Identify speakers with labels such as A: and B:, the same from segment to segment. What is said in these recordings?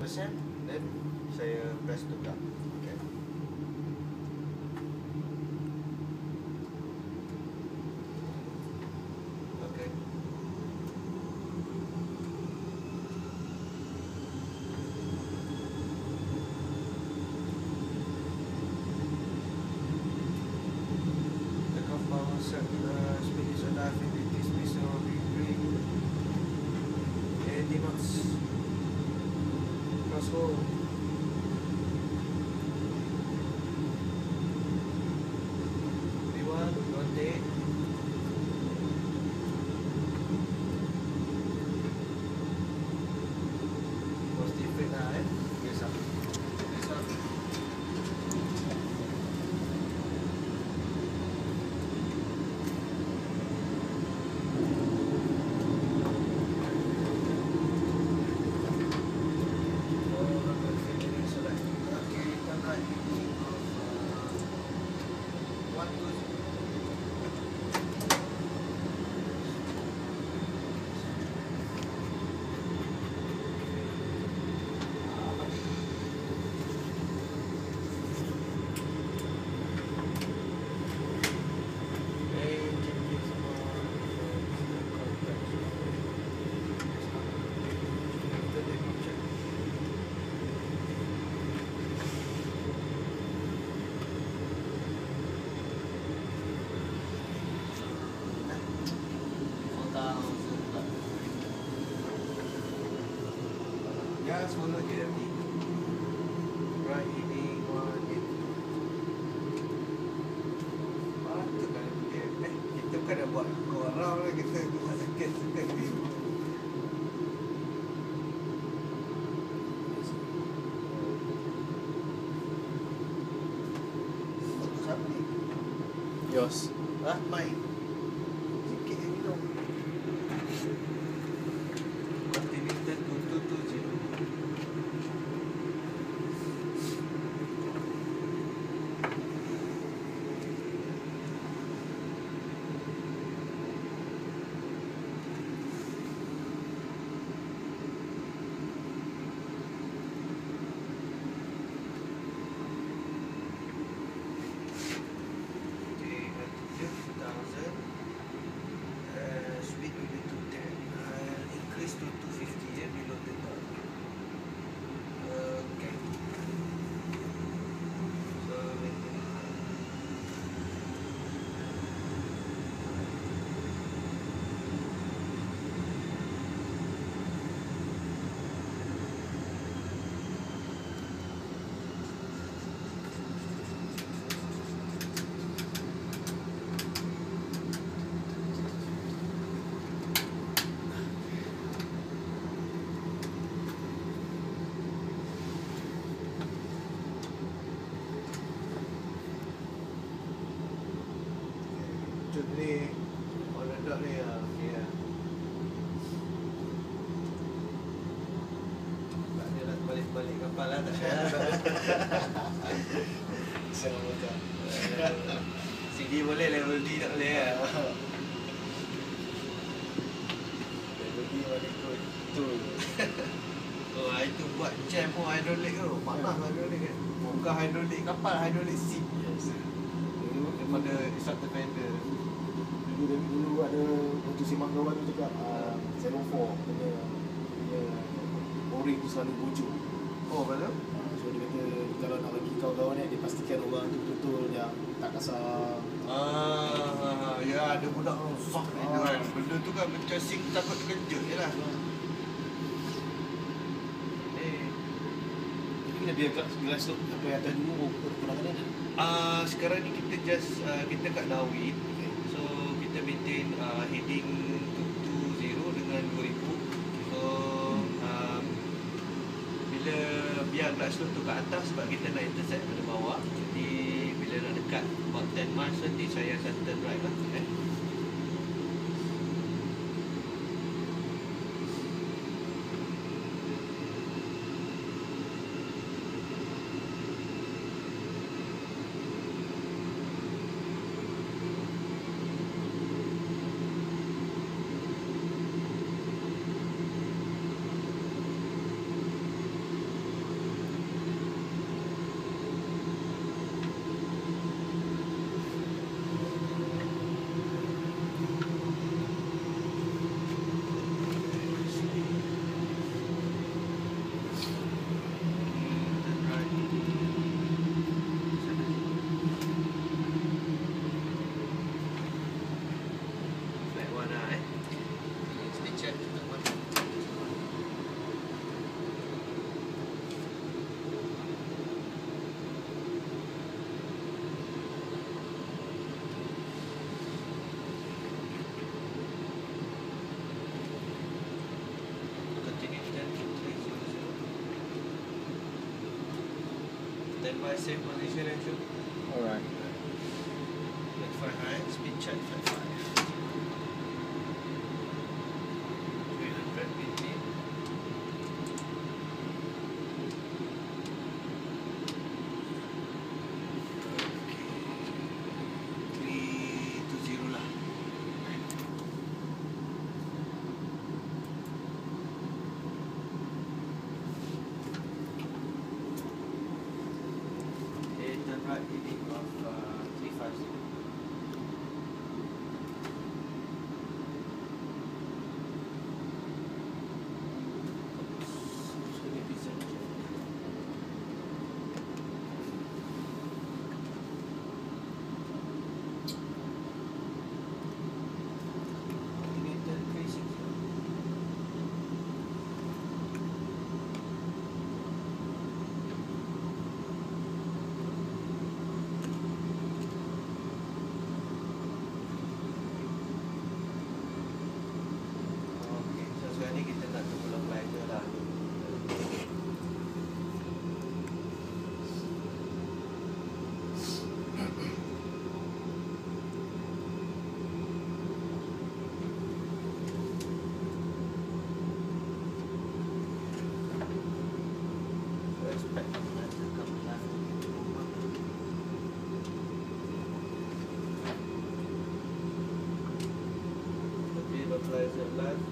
A: persen, then saya press tukar. Okay. Okay. The compound speed is on affinity space of degree 80 knots. Crosshold. V1, rotate. Positive brake lah Biasa. Biasa. Just follow JMD. Right heading 182. Patutkan dia. Kita bukan dah buat korang lah, kita buat sakit-sakit ni. Fokus apa ni?
B: Yours.
A: Hah? Mine? Sikit je minum. Continuator 2220. Speed will be 210. I'll increase to 250 below the top. Okay. So ni on the dot ni okay lah. Tak ada nak balik-balik kapal lah, tak ada.
B: Sama macam.
A: CD boleh, level D tak boleh lah.
B: Level D mana ikut tu.
A: Oh, itu buat jam pun hidrolik tu. Panas hidrolik kan. Bukan hidrolik kapal, hidrolik seat.
B: Yes.
A: Daripada instructor fender.
B: Dulu ada untuk simak kawan tu cakap 04 punya o-ring tu selalu bujur.
A: Oh, betul?
B: So dia kata kalau nak bagi kawan-kawan dia pastikan orang tu betul-betul yang tak kasar.
A: Ya, ada budak rosak ni tu kan. Benda tu kan macam sing takut terkejut je lah.
B: Jadi kena biar gelas tu sampai atas dulu gunakan dia.
A: Sekarang ni kita just kita kat Darwin. So kita maintain heading 220 dengan 2000. So bila biar gelas tu kat atas sebab kita nak intercept pada bawah. Jadi bila nak dekat about 10 miles nanti saya akan turn right lah. Stand by, safe position and shoot.
C: Alright.
A: Let's fly high, speed check 55. 300 pt. Okay. 320 lah. Okay, turn right, heading of 350. Okey, so sekarang ni kita nak tunggu long glider lah. So expect that to come left to over. Tapi localizer left.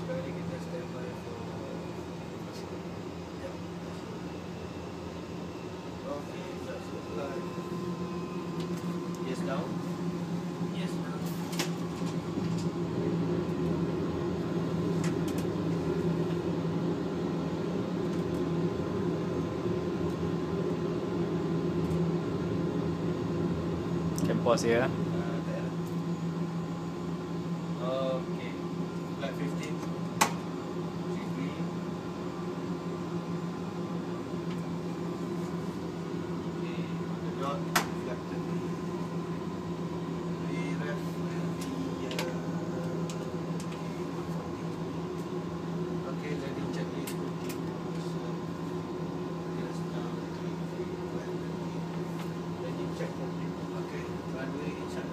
A: Sekarang ni kita standby for yep. Okay, that's supply. Yes down. Yes down.
C: Can pause here.
A: There. Okay. Flight 15. Degree. Okay. On the dot. Reflected. Ref will be 140. Okay, landing checklist continuous. Yes, down 3 landing check complete. Okay, runway inside.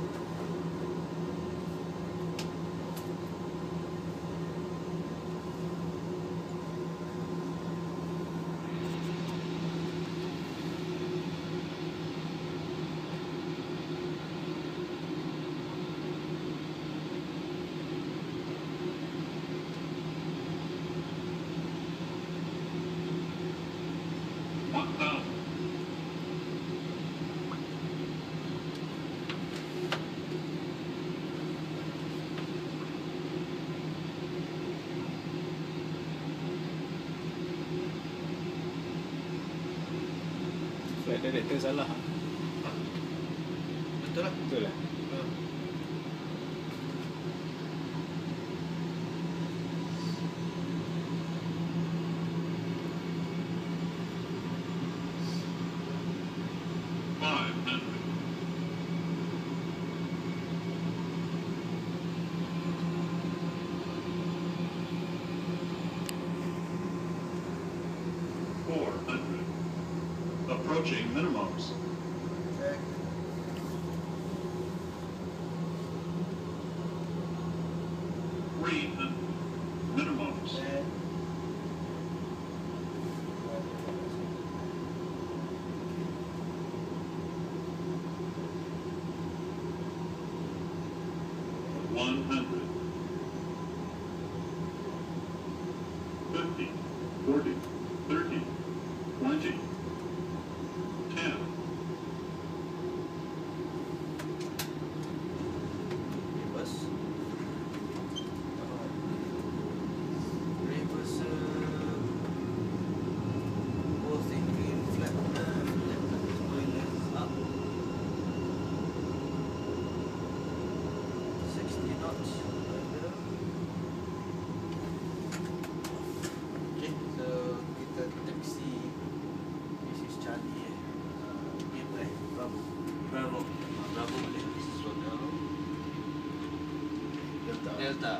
C: Flight director salah.
A: Betul lah.
C: Betul lah.
D: Approaching minimums.
A: Check.
D: 300 minimums.
A: Then.
D: One 100. 50. 40. 30. 20. 10.
B: Delta.
A: Delta.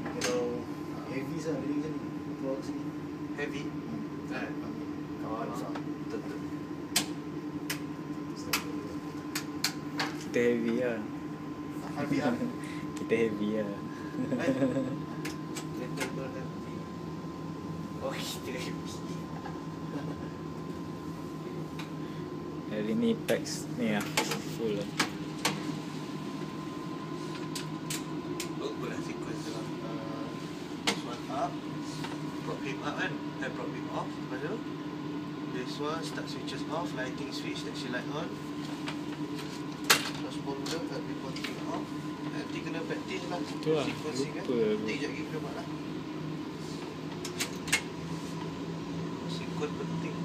B: Kalau heavy lah, jadi macam ni. Keluar ke sini.
A: Heavy. Kan?
B: Kawan besar.
A: Betul.
C: Kita heavy lah.
A: Heavy ah.
C: Kita heavy lah.
A: Relatable heavy. Oh, kita heavy.
C: Hari ni packs ni lah. Full lah.
A: Bagus lah sequence tu. This one up. Prop him up kan? Prop him off. Lepas tu this one start switches off. Lighting switch, taxi light on. Transponder, reporting off. Nanti kena practice lah.
C: Tu lah,
A: Sequencing kan.
C: lupa aku.
A: Nanti kejap lagi kena buat lah. Sequence penting.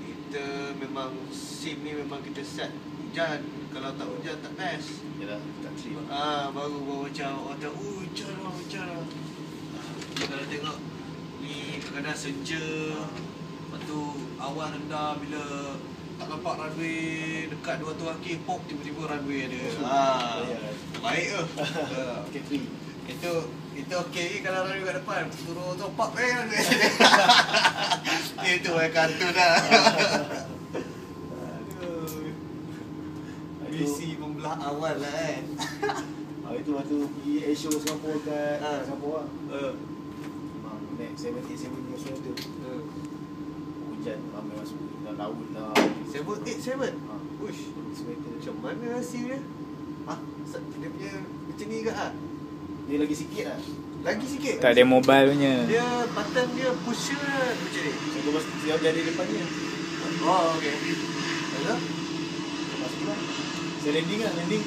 A: Kita memang SIM ni memang kita set hujan. Kalau tak hujan tak best.
B: Yalah, tak trip.
A: Baru macam orang tahu hujan lah, hujan lah. Kalau tengok ni kadang-kadang senja. Lepas tu awan rendah bila tak nampak runway dekat 200 kaki pop tiba-tiba runway ada. Baik ke?
B: Okay, trip.
A: Itu okey je kalau runway kat depan. Turun tu pop runway. Itu main kartun dah. Aduh. Misi membelah awal lah kan.
B: Itu waktu pergi Airshow Singapura kat
A: Ha.
B: Singapura. Memang naik 787 punya sweater. Hujan ramai masuk dalam laut lah.
A: 787.
B: Ha.
A: Uish.
B: Sweater.
A: Macam mana hasil dia? Dia punya macam ni ke ah?
B: Dia lagi sikit lah.
A: Lagi sikit.
C: Tak ada mobile punya.
A: Dia button dia push macam ni.
B: Saya kau siap jadi depan ni.
A: Oh okey. Ada?
B: Masuk lah. Saya landing lah, landing.